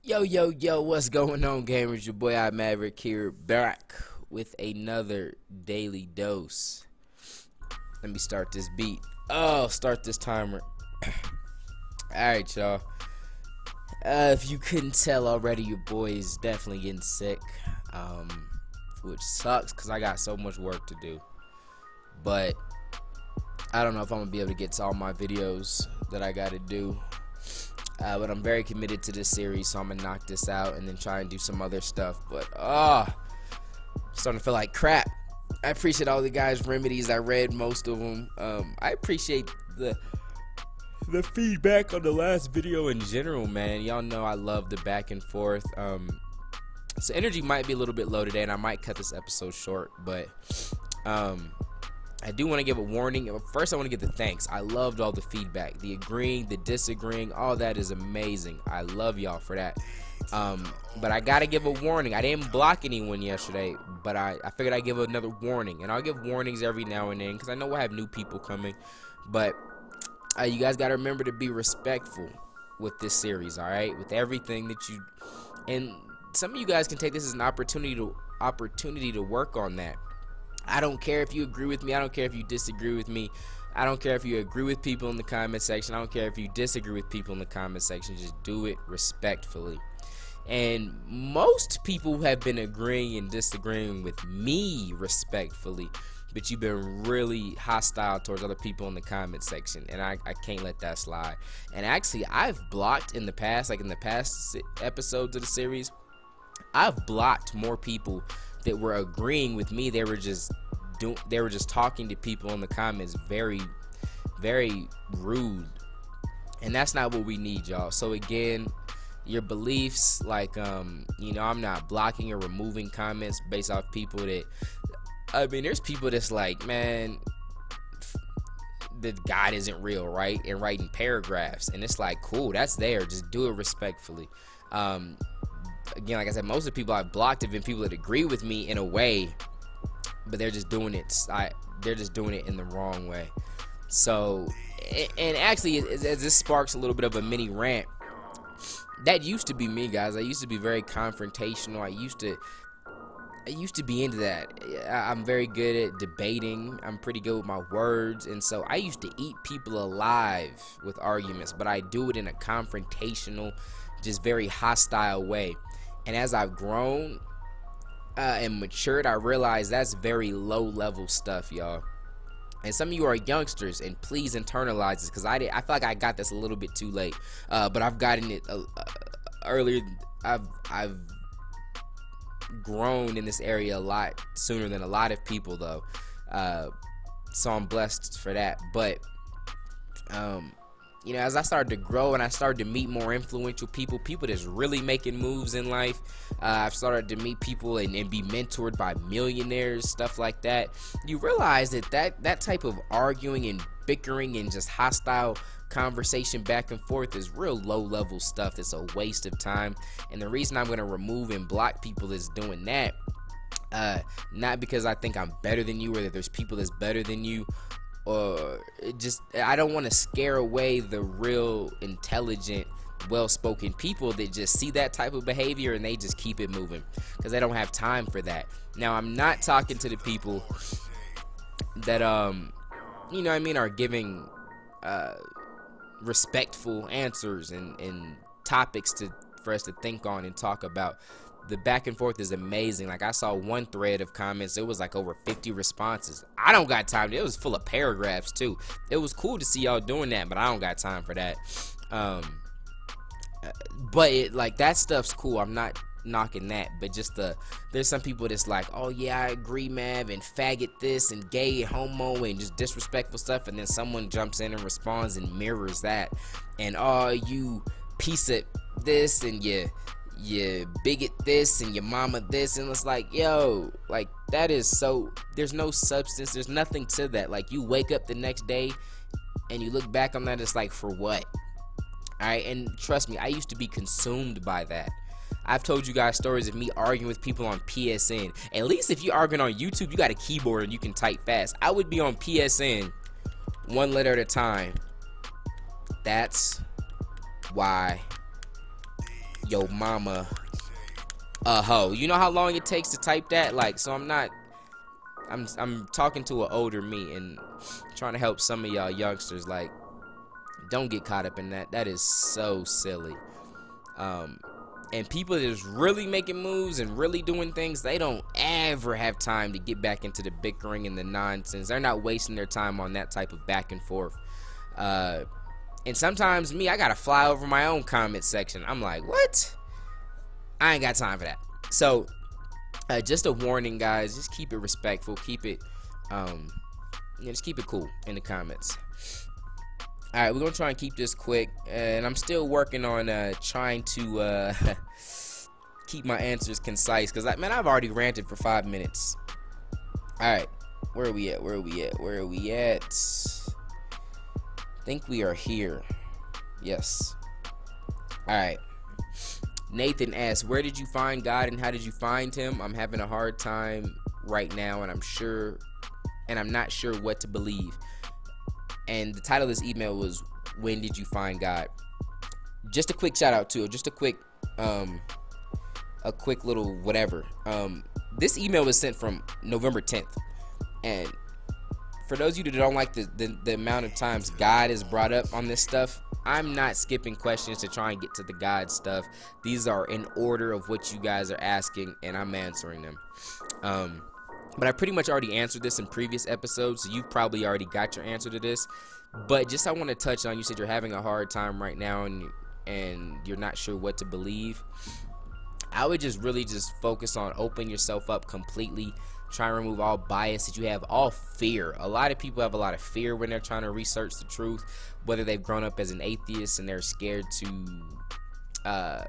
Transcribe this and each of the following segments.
Yo, what's going on, gamers? Your boy mav-rik here, back with another daily dose. Let me start this beat. Start this timer. Alright, y'all. If you couldn't tell already, your boy is definitely getting sick. Which sucks, because I got so much work to do. But I don't know if I'm going to be able to get to all my videos that I got to do. But I'm very committed to this series, so I'm gonna knock this out and then try and do some other stuff. But starting to feel like crap. I appreciate all the guys' remedies. I read most of them. I appreciate the feedback on the last video in general, man. Y'all know I love the back and forth. So energy might be a little bit low today, and I might cut this episode short. But I do want to give a warning. First, I want to give the thanks. I loved all the feedback, the agreeing, the disagreeing, all that is amazing. I love y'all for that. But I gotta give a warning. I didn't block anyone yesterday, but I figured I'd give another warning, and I'll give warnings every now and then because I know we'll have new people coming. But you guys gotta remember to be respectful with this series, all right? With everything that you, and some of you guys can take this as an opportunity to work on that. I don't care if you agree with me. I don't care if you disagree with me. I don't care if you agree with people in the comment section. I don't care if you disagree with people in the comment section. Just do it respectfully. And most people have been agreeing and disagreeing with me respectfully, but you've been really hostile towards other people in the comment section, and I can't let that slide. And actually, I've blocked in the past, like in the past episodes of the series, I've blocked more people that were agreeing with me. They were just talking to people in the comments very rude, and that's not what we need, y'all. So again, your beliefs, like you know, I'm not blocking or removing comments based off people that, I mean, there's people that's like, man, that God isn't real, right? And writing paragraphs, and it's like, cool, that's there, just do it respectfully. Again, like I said, most of the people I've blocked have been people that agree with me in a way, but they're just doing it. They're just doing it in the wrong way. So, and actually, as this sparks a little bit of a mini rant, that used to be me, guys. I used to be very confrontational. I used to be into that. I'm very good at debating. I'm pretty good with my words, and so I used to eat people alive with arguments, but I do it in a confrontational, just very hostile way. And as I've grown and matured, I realize that's very low level stuff, y'all. And some of you are youngsters, and please internalize this, because I feel like I got this a little bit too late, but I've gotten it earlier. I've grown in this area a lot sooner than a lot of people, though, so I'm blessed for that. But you know, as I started to grow and I started to meet more influential people that's really making moves in life, I've started to meet people and be mentored by millionaires, stuff like that. You realize that type of arguing and bickering and just hostile conversation back and forth is real low level stuff. It's a waste of time. And the reason I'm going to remove and block people that's doing that, not because I think I'm better than you or that there's people that's better than you, or just I don't want to scare away the real intelligent, well-spoken people that just see that type of behavior and they just keep it moving because they don't have time for that. Now, I'm not talking to the people that you know what I mean, are giving respectful answers and topics for us to think on and talk about. The back and forth is amazing. Like, I saw one thread of comments, it was like over 50 responses. I don't got time. It was full of paragraphs too. It was cool to see y'all doing that, but I don't got time for that. But like, that stuff's cool. I'm not knocking that, but just there's some people that's like, oh yeah, I agree, Mav, and faggot this and gay and homo and just disrespectful stuff, and then someone jumps in and responds and mirrors that, and oh, you piece of this, and you bigot this, and your mama this, and it's like, yo, like, that is so, there's no substance, there's nothing to that. Like, you wake up the next day and you look back on that, it's like, for what? Alright, and trust me, I used to be consumed by that. I've told you guys stories of me arguing with people on PSN. At least if you're arguing on YouTube, you got a keyboard and you can type fast. I would be on PSN one letter at a time. That's why yo mama a hoe. You know how long it takes to type that? Like, so I'm talking to an older me and trying to help some of y'all youngsters. Like, don't get caught up in that. That is so silly. And people that is really making moves and really doing things, they don't ever have time to get back into the bickering and the nonsense. They're not wasting their time on that type of back and forth. And sometimes me, I gotta fly over my own comment section. I'm like, what? I ain't got time for that. So just a warning, guys, just keep it respectful, keep it just keep it cool in the comments. Alright, we're gonna try and keep this quick, and I'm still working on trying to keep my answers concise, because man, I've already ranted for 5 minutes. Alright, where are we at? I think we are here. Yes. Alright. Nathan asks, where did you find God and how did you find him? I'm having a hard time right now, and I'm not sure what to believe. And the title of this email was, when did you find God? Just a quick shout out to it. Just a quick little whatever. This email was sent from November 10th. And for those of you that don't like the amount of times God is brought up on this stuff, I'm not skipping questions to try and get to the God stuff. These are in order of what you guys are asking, and I'm answering them. But I pretty much already answered this in previous episodes, so you've probably already got your answer to this. But just I want to touch on, you said you're having a hard time right now and you're not sure what to believe. I would just really just focus on opening yourself up completely. Try and remove all bias that you have, all fear. A lot of people have a lot of fear when they're trying to research the truth, whether they've grown up as an atheist and they're scared to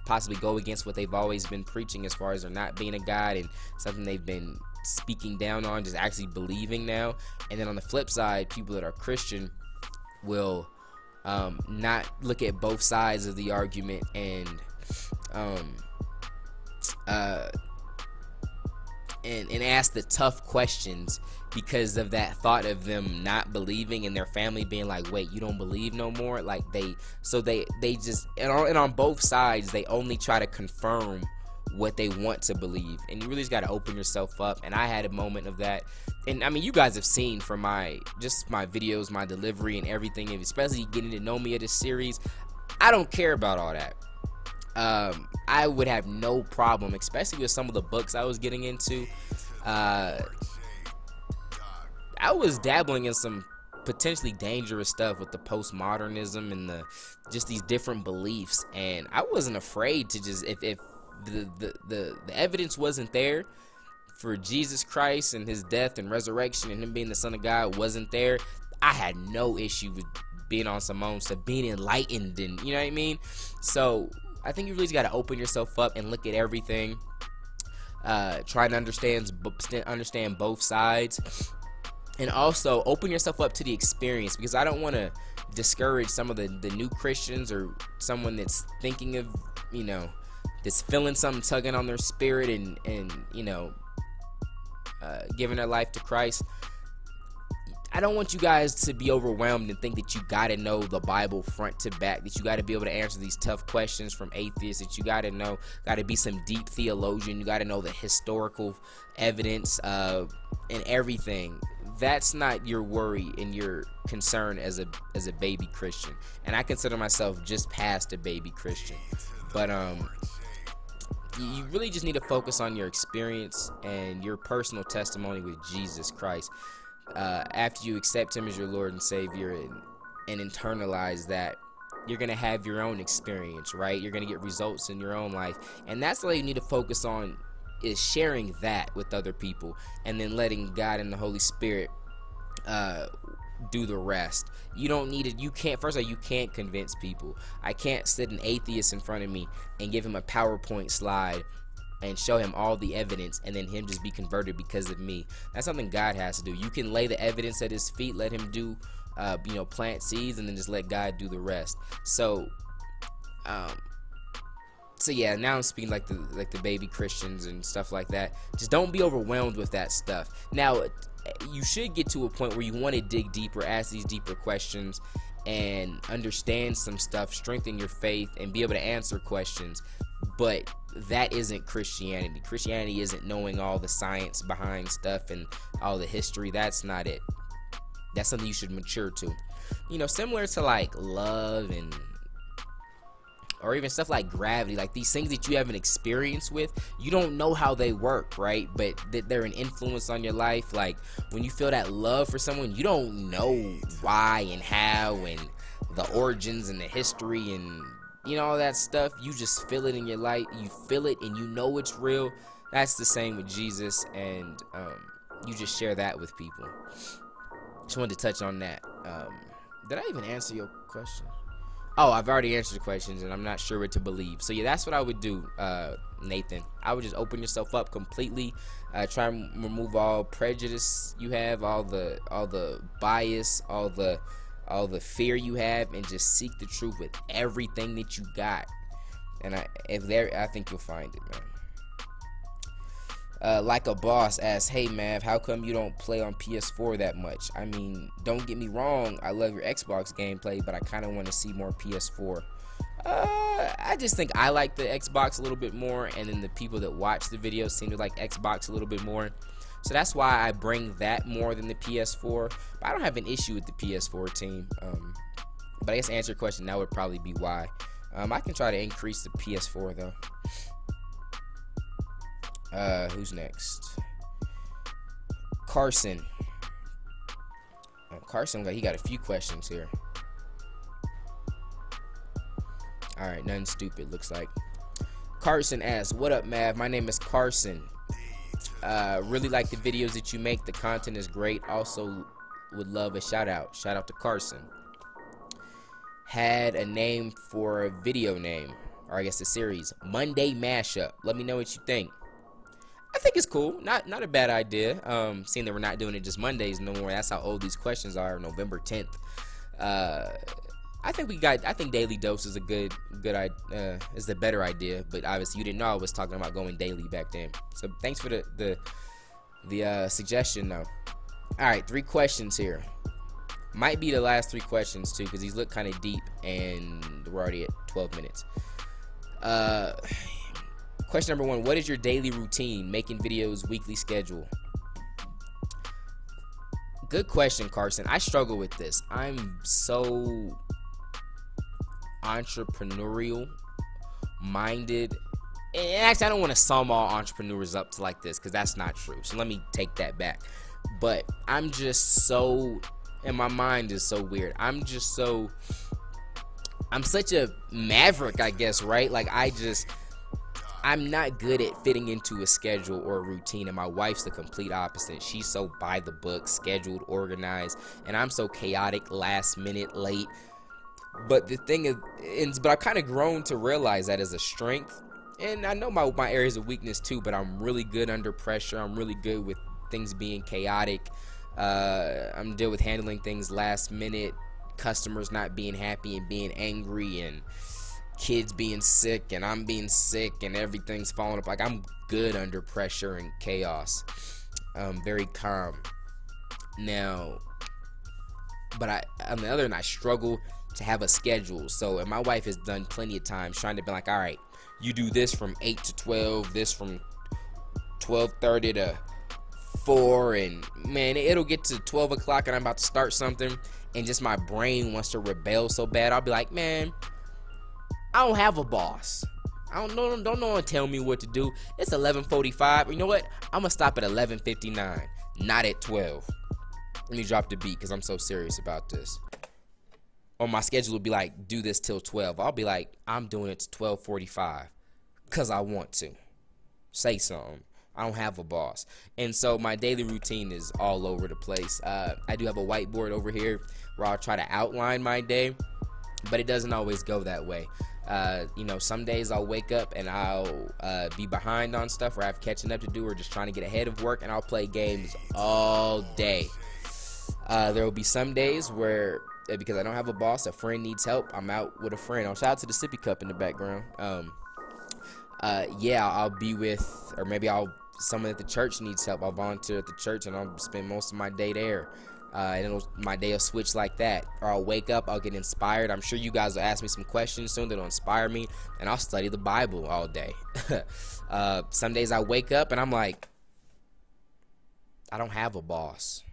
possibly go against what they've always been preaching as far as there not being a God and something they've been speaking down on, just actually believing now. And then on the flip side, people that are Christian will not look at both sides of the argument and ask the tough questions because of that thought of them not believing and their family being like, wait, you don't believe no more? Like they just, and on both sides, they only try to confirm what they want to believe, and you really just got to open yourself up. And I had a moment of that, and I mean, you guys have seen from my videos, my delivery and everything, and especially getting to know me of this series, I don't care about all that. I would have no problem, especially with some of the books I was getting into. I was dabbling in some potentially dangerous stuff with the postmodernism and just these different beliefs, and I wasn't afraid to just, if the evidence wasn't there for Jesus Christ and his death and resurrection and him being the Son of God wasn't there, I had no issue with being on some own stuff, being enlightened, and you know what I mean. So I think you really got to open yourself up and look at everything, try to understand both sides, and also open yourself up to the experience, because I don't want to discourage some of the new Christians or someone that's thinking of, that's feeling something tugging on their spirit and giving their life to Christ. I don't want you guys to be overwhelmed and think that you got to know the Bible front to back, that you got to be able to answer these tough questions from atheists, that you got to be some deep theologian, you got to know the historical evidence and everything. That's not your worry and your concern as a baby Christian. And I consider myself just past a baby Christian. But you really just need to focus on your experience and your personal testimony with Jesus Christ. After you accept him as your Lord and Savior and internalize that, you're going to have your own experience, right? You're going to get results in your own life. And that's all you need to focus on, is sharing that with other people, and then letting God and the Holy Spirit do the rest. You don't need it. You can't, first of all, you can't convince people. I can't sit an atheist in front of me and give him a PowerPoint slide and show him all the evidence and then him just be converted because of me. That's something God has to do. You can lay the evidence at his feet, let him do plant seeds, and then just let God do the rest. So yeah, now I'm speaking like the baby Christians and stuff like that. Just don't be overwhelmed with that stuff. Now, you should get to a point where you want to dig deeper, ask these deeper questions, and understand some stuff, strengthen your faith, and be able to answer questions. But that isn't Christianity. Christianity isn't knowing all the science behind stuff and all the history. That's not it. That's something you should mature to. You know, similar to like love and or even stuff like gravity, like these things that you haven't experienced with, you don't know how they work, right? But they're an influence on your life. Like when you feel that love for someone, you don't know why and how and the origins and the history and, you know, all that stuff. You just feel it in your life. You feel it and you know it's real. That's the same with Jesus, and you just share that with people. Just wanted to touch on that. Did I even answer your question? Oh, I've already answered the questions, and I'm not sure what to believe. So yeah, that's what I would do, Nathan. I would just open yourself up completely. Try and remove all prejudice you have, all the bias, all the fear you have, and just seek the truth with everything that you got. And I think you'll find it, man. Like a boss asks, hey Mav, how come you don't play on PS4 that much? I mean, don't get me wrong, I love your Xbox gameplay, but I kind of want to see more PS4. I just think I like the Xbox a little bit more, and then the people that watch the videos seem to like Xbox a little bit more. So that's why I bring that more than the PS4. But I don't have an issue with the PS4 team. But I guess to answer your question, that would probably be why. I can try to increase the PS4 though. Who's next? Carson. Carson, he got a few questions here. Alright, nothing stupid, looks like. Carson asks, what up, Mav? My name is Carson. Really like the videos that you make. The content is great. Also would love a shout out. Shout out to Carson. Had a name for a video name, or I guess a series. Monday Mashup. Let me know what you think. I think it's cool. Not a bad idea. Seeing that we're not doing it just Mondays no more. That's how old these questions are. November 10th. I think Daily Dose is a good is the better idea. But obviously you didn't know I was talking about going daily back then. So thanks for the suggestion though. All right, 3 questions here. Might be the last 3 questions too, because these look kind of deep and we're already at 12 minutes. Question number 1, what is your daily routine? Making videos, weekly schedule. Good question, Carson. I struggle with this. I'm so entrepreneurial minded. And actually, I don't want to sum all entrepreneurs up to like this, because that's not true. So let me take that back. But I'm just so, and my mind is so weird. I'm such a maverick, I guess, right? Like I'm not good at fitting into a schedule or a routine, and my wife's the complete opposite. She's so by the book, scheduled, organized, and I'm so chaotic, last minute, late. But the thing is, but I've kind of grown to realize that as a strength, and I know my areas of weakness too, but I'm really good under pressure. I'm really good with things being chaotic. I'm deal with handling things last minute, customers not being happy and being angry, and kids being sick, and I'm being sick, and everything's falling up. Like, I'm good under pressure and chaos. Very calm. Now, but on the other hand, I struggle to have a schedule. So, and my wife has done plenty of times trying to be like, all right, you do this from 8 to 12, this from 12:30 to 4, and man, it'll get to 12 o'clock and I'm about to start something, and just my brain wants to rebel so bad. I'll be like, man, I don't have a boss. Don't no one tell me what to do. It's 11:45. You know what? I'm gonna stop at 11:59, not at 12. Let me drop the beat because I'm so serious about this. Or my schedule will be like, do this till 12. I'll be like, I'm doing it to 12:45 because I want to. Say something. I don't have a boss. And so my daily routine is all over the place. I do have a whiteboard over here where I'll try to outline my day, but it doesn't always go that way. You know, some days I'll wake up and I'll be behind on stuff, or I have catching up to do, or just trying to get ahead of work, and I'll play games all day. There will be some days where, because I don't have a boss, a friend needs help, I'm out with a friend. I'll shout out to the sippy cup in the background. Yeah, I'll be with, or maybe someone at the church needs help. I'll volunteer at the church and I'll spend most of my day there. and my day will switch like that. Or I'll wake up, I'll get inspired. I'm sure you guys will ask me some questions soon that'll inspire me, and I'll study the Bible all day. Some days I wake up and I'm like, I don't have a boss.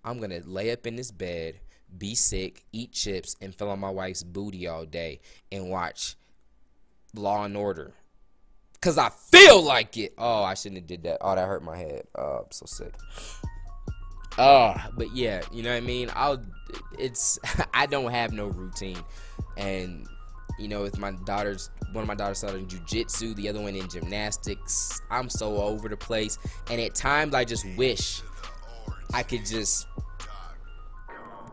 I'm gonna lay up in this bed, be sick, eat chips, and fill on my wife's booty all day and watch Law and Order. Cause I feel like it. Oh, I shouldn't have did that. Oh, that hurt my head. Oh, I'm so sick. But yeah, you know what I mean? I don't have no routine. And you know, with my daughters, one of my daughters started in jiu-jitsu, the other one in gymnastics. I'm so over the place. And at times I just wish I could just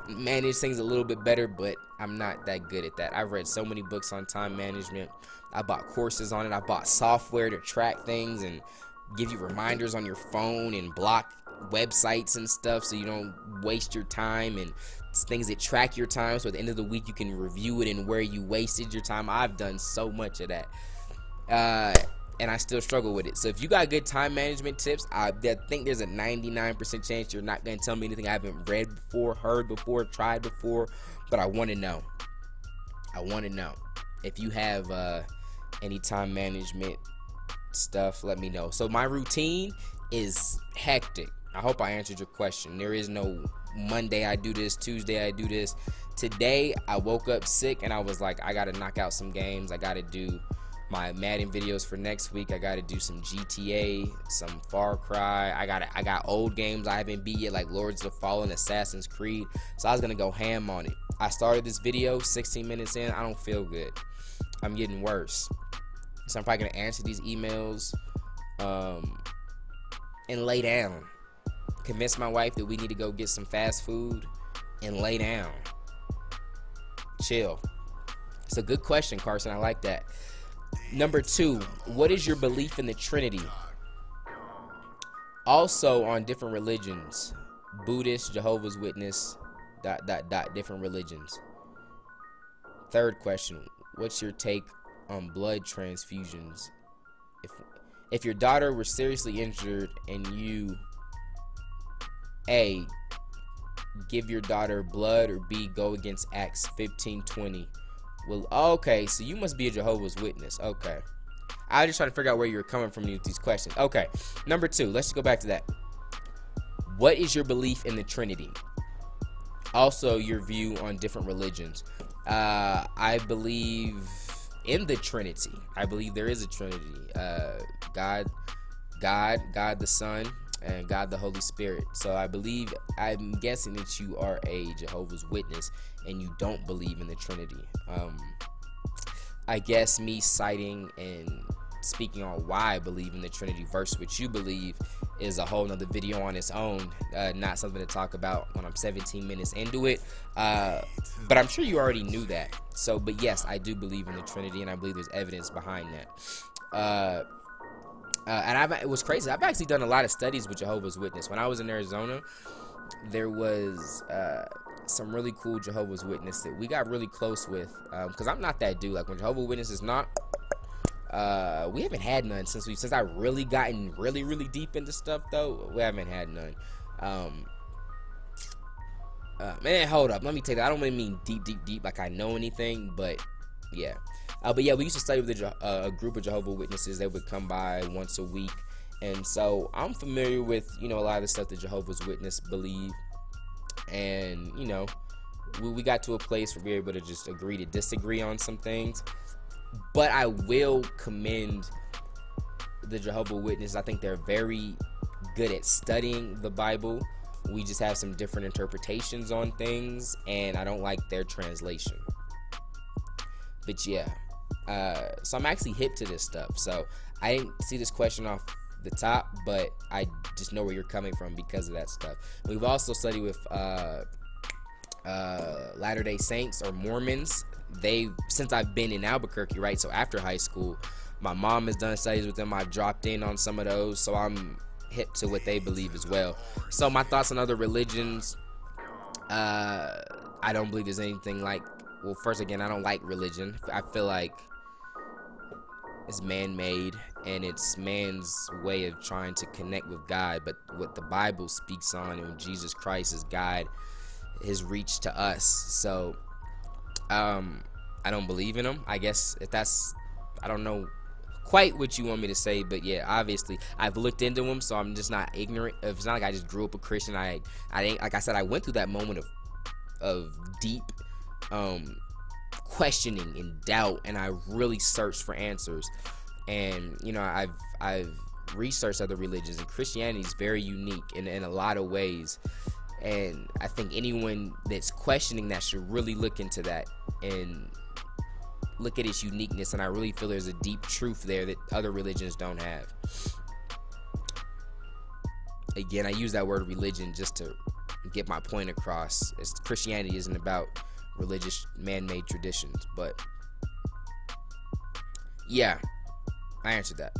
manage things a little bit better, but I'm not that good at that. I've read so many books on time management. I bought courses on it. I bought software to track things and give you reminders on your phone and block websites and stuff so you don't waste your time, and things that track your time so at the end of the week you can review it and where you wasted your time. I've done so much of that, and I still struggle with it. So if you got good time management tips, I think there's a 99% chance you're not going to tell me anything I haven't read before, heard before, tried before, but I want to know. If you have any time management stuff, let me know. So my routine is hectic. I hope I answered your question. There is no Monday I do this, Tuesday I do this. Today I woke up sick and I was like, I gotta knock out some games. I gotta do my Madden videos for next week. I gotta do some GTA, some Far Cry. I got old games I haven't beat yet, like Lords of the Fallen, Assassin's Creed. So I was gonna go ham on it. I started this video 16 minutes in. I don't feel good. I'm getting worse. So I'm probably gonna answer these emails and lay down. Convince my wife that we need to go get some fast food and lay down. Chill. It's a good question, Carson. I like that. Number 2, what is your belief in the Trinity? Also on different religions. Buddhist, Jehovah's Witness, ... different religions. Third question, what's your take on blood transfusions? If your daughter were seriously injured and you A, give your daughter blood, or B, go against Acts 15:20. Well, okay, so you must be a Jehovah's Witness. Okay. I was just trying to figure out where you're coming from with these questions. Okay. Number 2, let's just go back to that. What is your belief in the Trinity? Also, your view on different religions. I believe in the Trinity. I believe there is a Trinity. God the Son, and God the Holy Spirit. So I'm guessing that you are a Jehovah's Witness and you don't believe in the Trinity. I guess me citing and speaking on why I believe in the Trinity versus what you believe is a whole nother video on its own. Not something to talk about when I'm 17 minutes into it. But I'm sure you already knew that. So, but yes, I do believe in the Trinity, and I believe there's evidence behind that. And it was crazy. I've actually done a lot of studies with Jehovah's Witness. When I was in Arizona, there was some really cool Jehovah's Witness that we got really close with. Because I'm not that dude. Like when Jehovah's Witness is not, we haven't had none since I really gotten really deep into stuff though. We haven't had none. Man, hold up. Let me take that. I don't really mean deep like I know anything, but yeah. But yeah, we used to study with a group of Jehovah's Witnesses. They would come by once a week, and so I'm familiar with a lot of the stuff that Jehovah's Witnesses believe, and we got to a place where we were able to just agree to disagree on some things. But I will commend the Jehovah's Witnesses. I think they're very good at studying the Bible. We just have some different interpretations on things, and I don't like their translation. But yeah, so I'm actually hip to this stuff. So I didn't see this question off the top, but I just know where you're coming from because of that stuff. We've also studied with Latter-day Saints or Mormons. Since I've been in Albuquerque, right? So after high school, my mom has done studies with them. I've dropped in on some of those, so I'm hip to what they believe as well. So my thoughts on other religions, I don't believe there's anything like, well, first again, I don't like religion. I feel like is man-made, and it's man's way of trying to connect with God. But what the Bible speaks on, and Jesus Christ is God, his reach to us. So I don't believe in him, I guess. If that's, I don't know quite what you want me to say, but yeah, obviously I've looked into him, so I'm just not ignorant. It's not like I just grew up a Christian. I think, like I said, I went through that moment of deep questioning and doubt, and I really searched for answers. And you know, I've researched other religions, and Christianity is very unique in a lot of ways. And I think anyone that's questioning that should really look into that and look at its uniqueness. And I really feel there's a deep truth there that other religions don't have. Again, I use that word religion just to get my point across. Christianity isn't about religious man-made traditions. But yeah, I answered that.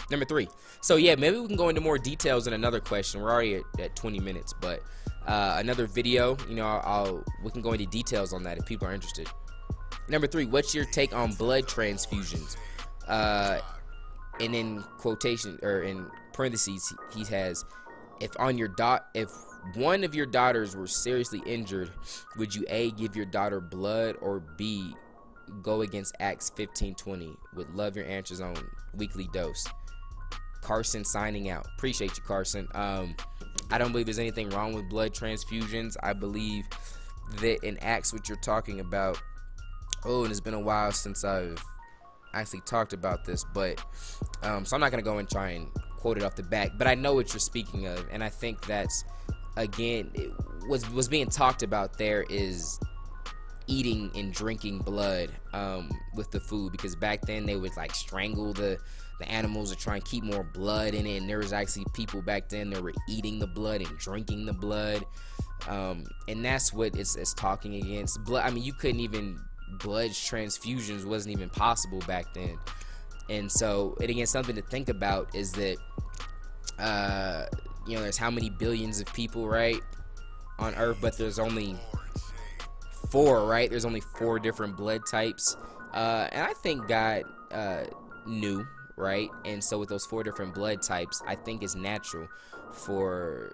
Number 3. So yeah, maybe we can go into more details in another question. We're already at 20 minutes, but another video, you know, we can go into details on that if people are interested. Number 3, what's your take on blood transfusions? And in quotation, or in parentheses, he has, if one of your daughters were seriously injured, would you A, give your daughter blood, or B, go against Acts 15:20? Would love your answers on weekly dose. Carson signing out. Appreciate you, Carson. I don't believe there's anything wrong with blood transfusions. I believe that in Acts, what you're talking about, and it's been a while since I've actually talked about this, but so I'm not gonna go and try and quote it off the back, but I know what you're speaking of. And I think that's, again, what's being talked about there is eating and drinking blood with the food, because back then they would like strangle the animals to try and keep more blood in it, and there was actually people back then that were eating the blood and drinking the blood, and that's what it's talking against. Blood, I mean, you couldn't even, blood transfusions wasn't even possible back then. And so, and again, something to think about is that you know, there's how many billions of people, right, on Earth, but there's only 4, right? There's only 4 different blood types, and I think God knew, right? And so with those 4 different blood types, I think it's natural for,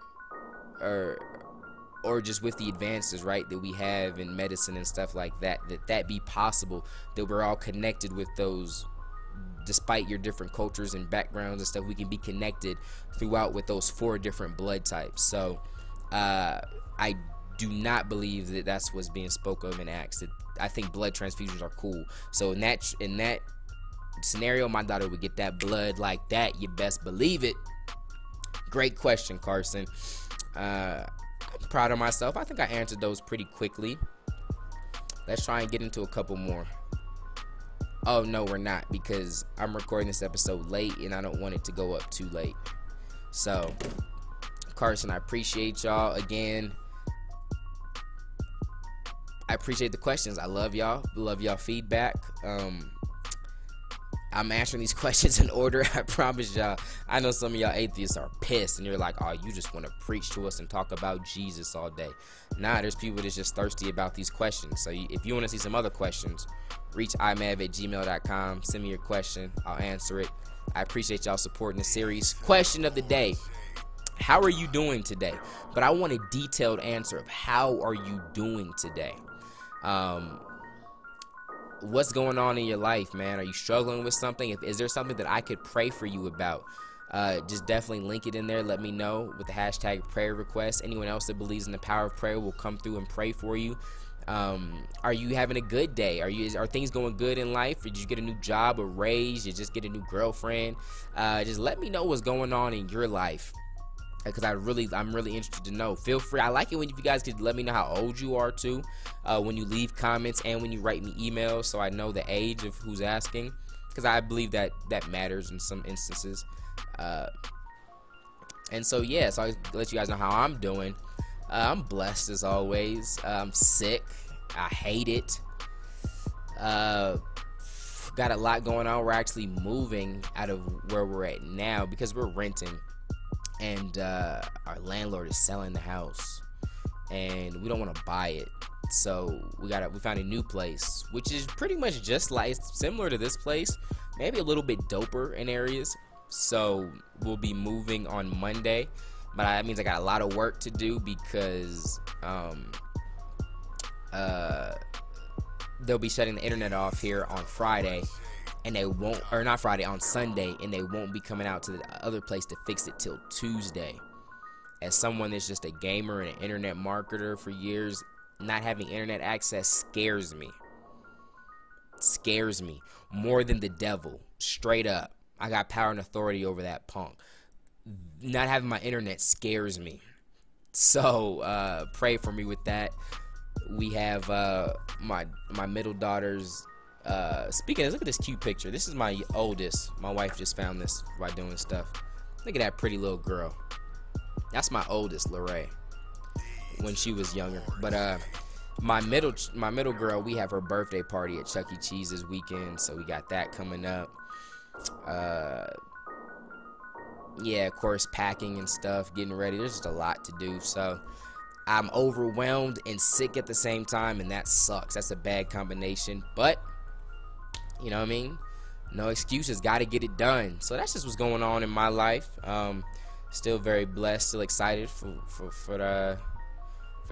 or just with the advances, right, that we have in medicine and stuff like that, that be possible, that we're all connected with those, despite your different cultures and backgrounds and stuff, we can be connected throughout with those 4 different blood types. So I do not believe that that's what's being spoke of in Acts. I think blood transfusions are cool. So in that scenario, my daughter would get that blood like that. You best believe it. Great question, Carson. I'm proud of myself. I think I answered those pretty quickly. Let's try and get into a couple more. Oh no, we're not, because I'm recording this episode late and I don't want it to go up too late. So Carson, I appreciate y'all again. I appreciate the questions. I love y'all. Love y'all feedback. I'm answering these questions in order. I promise y'all. I know some of y'all atheists are pissed and you're like, oh, you just want to preach to us and talk about Jesus all day. Nah, there's people that's just thirsty about these questions. So if you want to see some other questions, reach imav@gmail.com. Send me your question. I'll answer it. I appreciate y'all supporting the series. Question of the day: how are you doing today? But I want a detailed answer of how are you doing today. What's going on in your life, man? Are you struggling with something? Is there something that I could pray for you about? Just definitely link it in there. Let me know with the hashtag prayer request. Anyone else that believes in the power of prayer will come through and pray for you. Are you having a good day? Are things going good in life? Did you get a new job, a raise? You just get a new girlfriend? Just let me know what's going on in your life, because I'm really interested to know. Feel free. I like it when you guys could let me know how old you are too, when you leave comments and when you write me emails, so I know the age of who's asking, because I believe that matters in some instances. And so yeah, so I'll let you guys know how I'm doing. I'm blessed as always. I'm sick. I hate it. Got a lot going on. We're actually moving out of where we're at now because we're renting. And our landlord is selling the house, and we don't want to buy it. So we found a new place, which is pretty much just like similar to this place, maybe a little bit doper in areas. So we'll be moving on Monday, but that means I got a lot of work to do because they'll be shutting the internet off here on Friday, and they won't, or not Friday, on Sunday, and they won't be coming out to the other place to fix it till Tuesday. As someone that's just a gamer and an internet marketer for years, not having internet access scares me. Scares me more than the devil, straight up. I got power and authority over that punk. Not having my internet scares me. So pray for me with that. We have my middle daughter's speaking of, look at this cute picture. This is my oldest. My wife just found this by doing stuff. Look at that pretty little girl. That's my oldest, Lorraine, when she was younger. But my middle girl, we have her birthday party at Chuck E. Cheese this weekend, so we got that coming up. Yeah, of course, packing and stuff, getting ready. There's just a lot to do, so I'm overwhelmed and sick at the same time, and that sucks. That's a bad combination, but you know what I mean? No excuses, got to get it done. So that's just what's going on in my life. Still very blessed, still excited for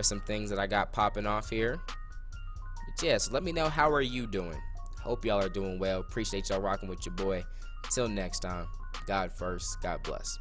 some things that I got popping off here. But yeah, so let me know, how are you doing? Hope y'all are doing well. Appreciate y'all rocking with your boy. Till next time, God first, God bless.